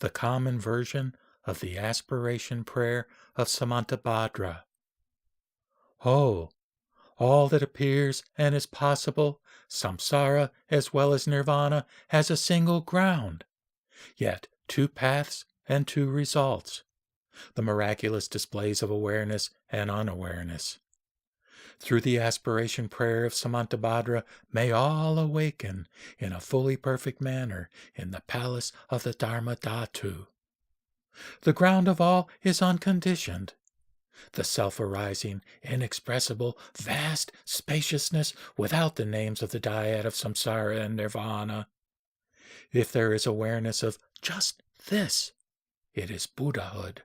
the common version of the Aspiration Prayer of Samantabhadra. Oh, all that appears and is possible, samsara as well as nirvana, has a single ground, yet two paths and two results, the miraculous displays of awareness and unawareness. Through the Aspiration Prayer of Samantabhadra, may all awaken in a fully perfect manner in the palace of the Dharma Dhatu. The ground of all is unconditioned. The self-arising, inexpressible, vast spaciousness without the names of the dyad of samsara and nirvana. If there is awareness of just this, it is Buddhahood.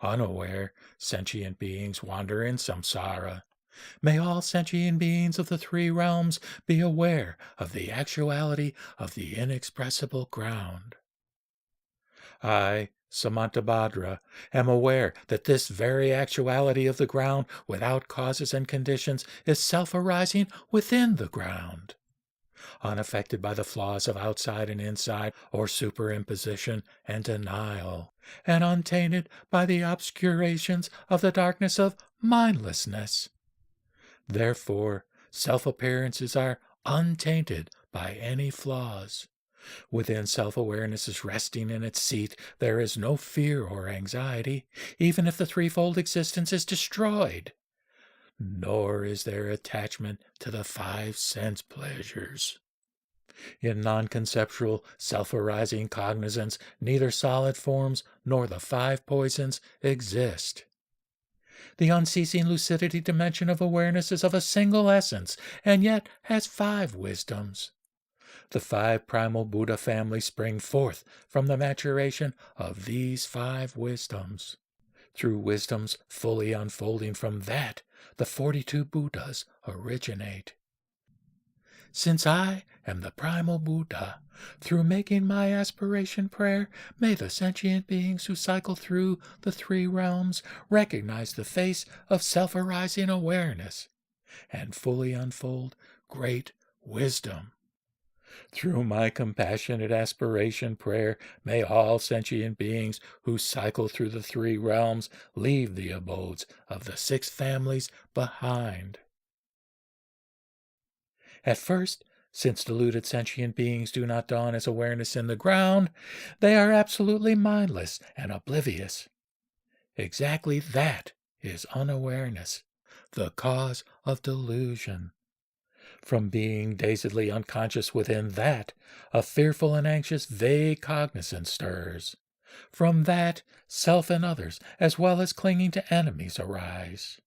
Unaware, sentient beings wander in samsara. May all sentient beings of the three realms be aware of the actuality of the inexpressible ground. I, Samantabhadra, am aware that this very actuality of the ground without causes and conditions is self-arising within the ground, unaffected by the flaws of outside and inside or superimposition and denial, and untainted by the obscurations of the darkness of mindlessness. Therefore, self-appearances are untainted by any flaws. Within self-awareness is resting in its seat, there is no fear or anxiety, even if the threefold existence is destroyed. Nor is there attachment to the five sense pleasures. In non-conceptual, self-arising cognizance, neither solid forms nor the five poisons exist. The unceasing lucidity dimension of awareness is of a single essence, and yet has five wisdoms. The five primal Buddha families spring forth from the maturation of these five wisdoms. Through wisdoms fully unfolding from that, the 42 Buddhas originate. Since I am the primal Buddha, through making my aspiration prayer, may the sentient beings who cycle through the three realms recognize the face of self-arising awareness and fully unfold great wisdom. Through my compassionate aspiration prayer, may all sentient beings who cycle through the three realms leave the abodes of the six families behind. At first, since deluded sentient beings do not dawn as awareness in the ground, they are absolutely mindless and oblivious. Exactly that is unawareness, the cause of delusion. From being dazedly unconscious within that, a fearful and anxious vague cognizance stirs. From that, self and others, as well as clinging to enemies, arise.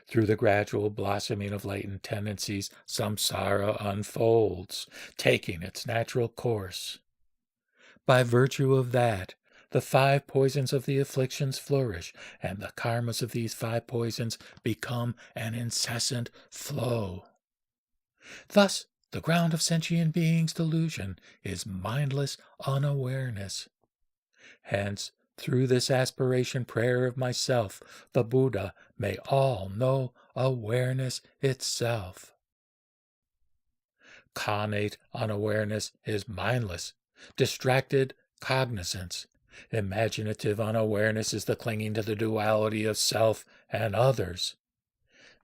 Through the gradual blossoming of latent tendencies, samsara unfolds, taking its natural course. By virtue of that, the five poisons of the afflictions flourish, and the karmas of these five poisons become an incessant flow. Thus, the ground of sentient beings' delusion is mindless unawareness. Hence, through this aspiration prayer of myself, the Buddha may all know awareness itself. Connate unawareness is mindless, distracted cognizance. Imaginative unawareness is the clinging to the duality of self and others.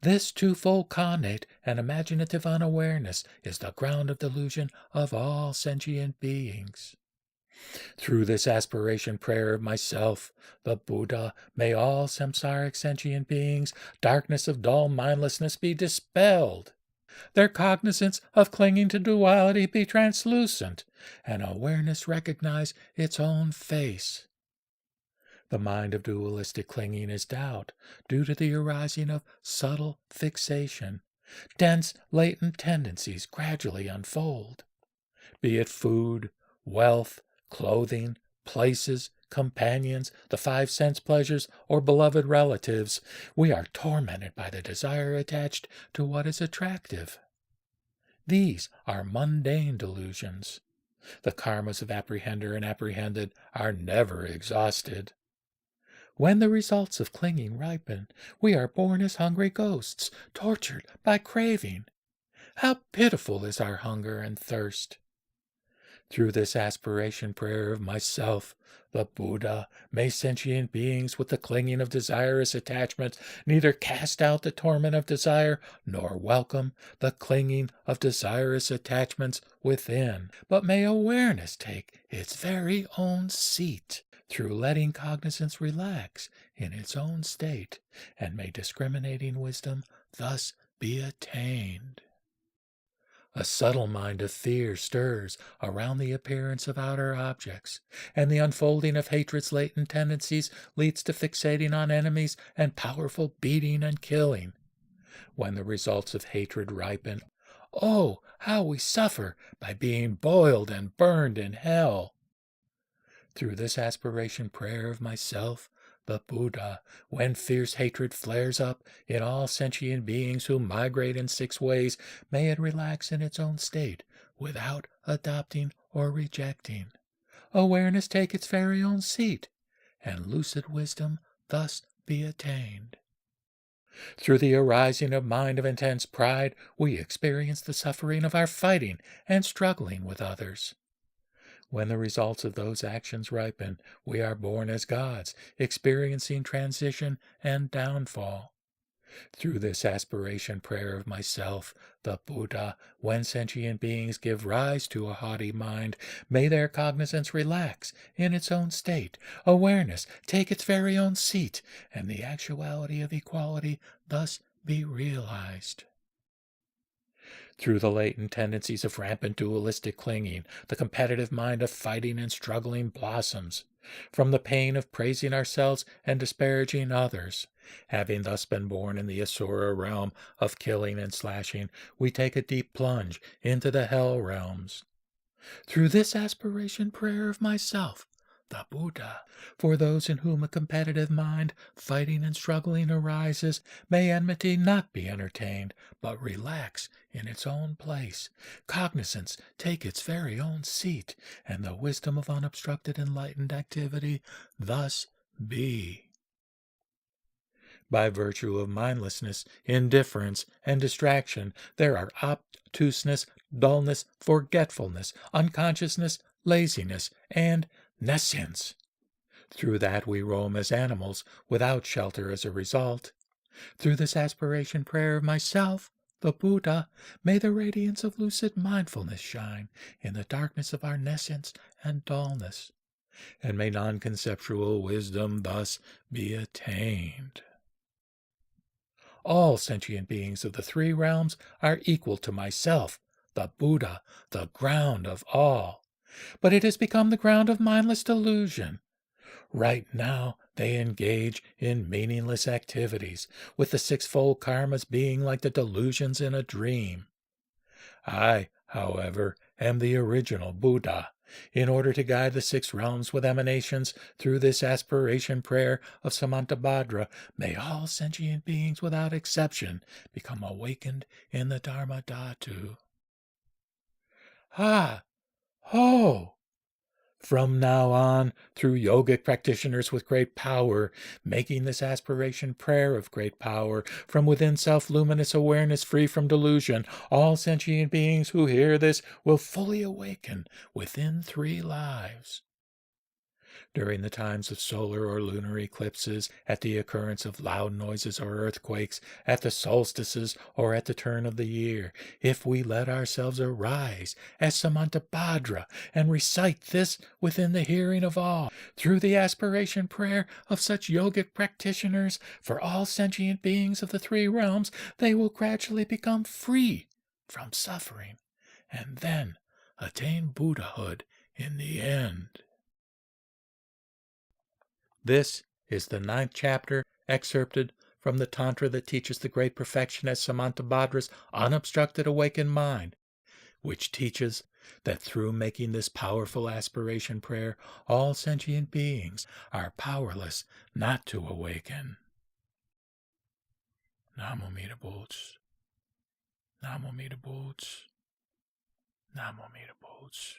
This twofold connate and imaginative unawareness is the ground of delusion of all sentient beings. Through this aspiration prayer of myself, the Buddha, may all samsaric sentient beings' darkness of dull mindlessness be dispelled, their cognizance of clinging to duality be translucent, and awareness recognize its own face. The mind of dualistic clinging is doubt, due to the arising of subtle fixation. Dense, latent tendencies gradually unfold. Be it food, wealth, clothing, places, companions, the five sense pleasures, or beloved relatives, we are tormented by the desire attached to what is attractive. These are mundane delusions. The karmas of apprehender and apprehended are never exhausted. When the results of clinging ripen, we are born as hungry ghosts, tortured by craving. How pitiful is our hunger and thirst! Through this aspiration prayer of myself, the Buddha, may sentient beings with the clinging of desirous attachments neither cast out the torment of desire nor welcome the clinging of desirous attachments within, but may awareness take its very own seat through letting cognizance relax in its own state, and may discriminating wisdom thus be attained. A subtle mind of fear stirs around the appearance of outer objects, and the unfolding of hatred's latent tendencies leads to fixating on enemies and powerful beating and killing. When the results of hatred ripen, oh, how we suffer by being boiled and burned in hell! Through this aspiration prayer of myself, the Buddha, when fierce hatred flares up in all sentient beings who migrate in 6 ways, may it relax in its own state without adopting or rejecting. Awareness take its very own seat, and lucid wisdom thus be attained. Through the arising of mind of intense pride, we experience the suffering of our fighting and struggling with others. When the results of those actions ripen, we are born as gods, experiencing transition and downfall. Through this aspiration prayer of myself, the Buddha, when sentient beings give rise to a haughty mind, may their cognizance relax in its own state, awareness take its very own seat, and the actuality of equality thus be realized. Through the latent tendencies of rampant dualistic clinging, the competitive mind of fighting and struggling blossoms. From the pain of praising ourselves and disparaging others, having thus been born in the Asura realm of killing and slashing, we take a deep plunge into the hell realms. Through this aspiration prayer of myself, the Buddha, for those in whom a competitive mind, fighting and struggling arises, may enmity not be entertained, but relax in its own place, cognizance take its very own seat, and the wisdom of unobstructed enlightened activity thus be. By virtue of mindlessness, indifference, and distraction, there are obtuseness, dullness, forgetfulness, unconsciousness, laziness, and nescience. Through that we roam as animals, without shelter as a result. Through this aspiration prayer of myself, the Buddha, may the radiance of lucid mindfulness shine in the darkness of our nescience and dullness, and may non-conceptual wisdom thus be attained. All sentient beings of the 3 realms are equal to myself, the Buddha, the ground of all. But it has become the ground of mindless delusion. Right now they engage in meaningless activities, with the 6-fold karmas being like the delusions in a dream. I, however, am the original Buddha. In order to guide the 6 realms with emanations through this aspiration prayer of Samantabhadra, may all sentient beings without exception become awakened in the Dharma Dhatu. Ha! Ho! From now on, through yogic practitioners with great power, making this aspiration prayer of great power, from within self-luminous awareness free from delusion, all sentient beings who hear this will fully awaken within 3 lives. During the times of solar or lunar eclipses, at the occurrence of loud noises or earthquakes, at the solstices or at the turn of the year, if we let ourselves arise as Samantabhadra and recite this within the hearing of all, through the aspiration prayer of such yogic practitioners, for all sentient beings of the 3 realms, they will gradually become free from suffering, and then attain Buddhahood in the end. This is the 9th chapter, excerpted from the Tantra that teaches the great perfection as Samantabhadra's unobstructed awakened mind, which teaches that through making this powerful aspiration prayer, all sentient beings are powerless not to awaken. Namo Mita Boots. Namo Mita Boots. Namo Mita Boots.